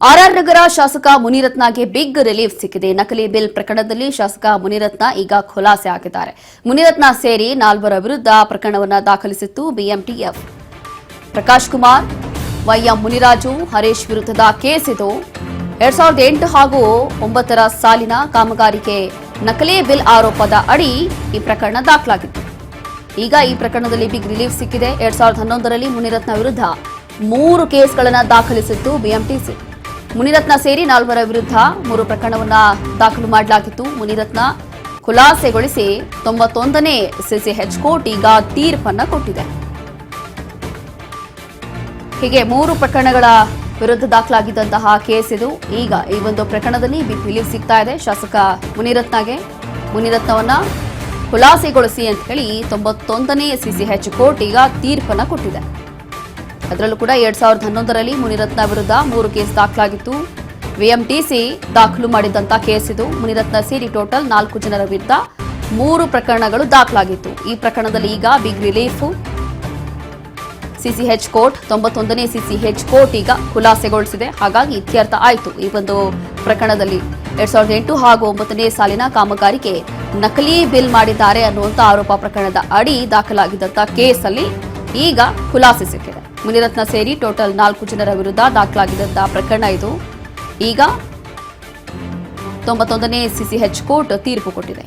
RR ನಗರ ಶಾಸಕ ಮುನಿರತ್ನಗೆ big relief ಸಿಕ್ಕಿದೆ. ನಕಲಿ ಬಿಲ್ ಪ್ರಕರಣದಲ್ಲಿ ಶಾಸಕ ಮುನಿರತ್ನ ಈಗ ಖುಲಾಸೆ ಆಗಿದ್ದಾರೆ. ಮುನಿರತ್ನ ಸೇರಿ 4 ವಿರುದ್ಧ ಪ್ರಕರಣವನ್ನು ದಾಖಲಿಸಿತ್ತು ಬಿಎಂಟಿಎಫ್. ಪ್ರಕಾಶ್ ಕುಮಾರ್, ವೈಎಂ ಮುನಿರಾಜು, ಹರೀಶ್ ವಿರುದ್ಧದ ಕೇಸ್ ಇದು. 2008 ಹಾಗೂ 9ರ ಸಾಲಿನ ಕಾಮಗಾರಿಗೆ ನಕಲಿ ಬಿಲ್ ಆರೋಪದ ಅಡಿ ಈ ಪ್ರಕರಣ ದಾಖಲಾಗಿತ್ತು. ಈಗ ಈ ಪ್ರಕರಣದಲ್ಲಿ ಬಿಗ್ ರಿಲೀಫ್ ಸಿಕ್ಕಿದೆ. 2011ರಲ್ಲಿ ಮುನಿರತ್ನ ವಿರುದ್ಧ 3 ಕೇಸ್ಗಳನ್ನು ದಾಖಲಿಸಿತ್ತು ಬಿಎಂಟಿಸಿ. ಮುನಿರತ್ನ ಸೇರಿ 4 ವಿರುದ್ಧ 3 ಪ್ರಕರಣವನ್ನು ದಾಖಲು ಮಾಡಲಾಗಿತ್ತು. ಮುನಿರತ್ನ ಖುಲಾಸೆಗೊಳಿಸಿ 91ನೇ ಸಿಸಿಎಚ್ ಕೋರ್ಟ್ ಈಗ ತೀರ್ಪನ್ನು ಕೊಟ್ಟಿದೆ. ಹೀಗೆ 3 ಪ್ರಕರಣಗಳ ವಿರುದ್ಧ ದಾಖಲಾಗಿದ್ದಂತಹ ಕೇಸ್ ಇದು. ಈಗ ಈ ಒಂದು ಪ್ರಕರಣದಲ್ಲಿ ಬಿಗ್ ರಿಲೀಫ್ ಸಿಗ್ತಾ ಇದೆ ಶಾಸಕ ಮುನಿರತ್ನವನ್ನ ಖುಲಾಸೆಗೊಳಿಸಿ ಅಂತ ಹೇಳಿ 91ನೇ ಸಿಸಿಎಚ್ ಕೋರ್ಟ್ ಈಗ ತೀರ್ಪನ್ನು ಕೊಟ್ಟಿದೆ. ಅದರಲ್ಲೂ ಕೂಡ 2011ರಲ್ಲಿ ಮುನಿರತ್ನ ವಿರುದ್ಧ 3 ಕೇಸ್ ದಾಖಲಾಗಿತ್ತು. ಬಿಎಂಟಿಸಿ ದಾಖಲು ಮಾಡಿದಂತಹ ಕೇಸ್ ಇದು. ಮುನಿರತ್ನ ಸೇರಿ ಟೋಟಲ್ 4 ಜನರ ವಿರುದ್ಧ 3 ಪ್ರಕರಣಗಳು ದಾಖಲಾಗಿತ್ತು. ಈ ಪ್ರಕರಣದಲ್ಲಿ ಈಗ ಬಿಗ್ ರಿಲೀಫ್ ಸಿಸಿಎಚ್ ಕೋರ್ಟ್ 91ನೇ ಸಿಸಿಎಚ್ ಕೋರ್ಟ್ ಈಗ ಖುಲಾಸೆಗೊಳಿಸಿದೆ. ಹಾಗಾಗಿ ಇತ್ಯರ್ಥ ಆಯಿತು. ಈ ಒಂದು ಪ್ರಕರಣದಲ್ಲಿ 2008 ಹಾಗೂ 9ನೇ ಸಾಲಿನ ಕಾಮಗಾರಿಗೆ ನಕಲಿ ಬಿಲ್ ಮಾಡಿದ್ದಾರೆ ಅನ್ನುವಂಥ ಆರೋಪ ಪ್ರಕರಣದ ಅಡಿ ದಾಖಲಾಗಿದ್ದಂಥ ಕೇಸಲ್ಲಿ ಈಗ ಖುಲಾಸೆ ಸಿಕ್ಕಿದೆ. ಮುನಿರತ್ನ ಸೇರಿ ಟೋಟಲ್ 4 ಜನರ ವಿರುದ್ಧ ದಾಖಲಾಗಿದ್ದಂತಹ ಪ್ರಕರಣ ಇದು. ಈಗ 91ನೇ ಸಿಸಿಎಚ್ ಕೋರ್ಟ್ ತೀರ್ಪು ಕೊಟ್ಟಿದೆ.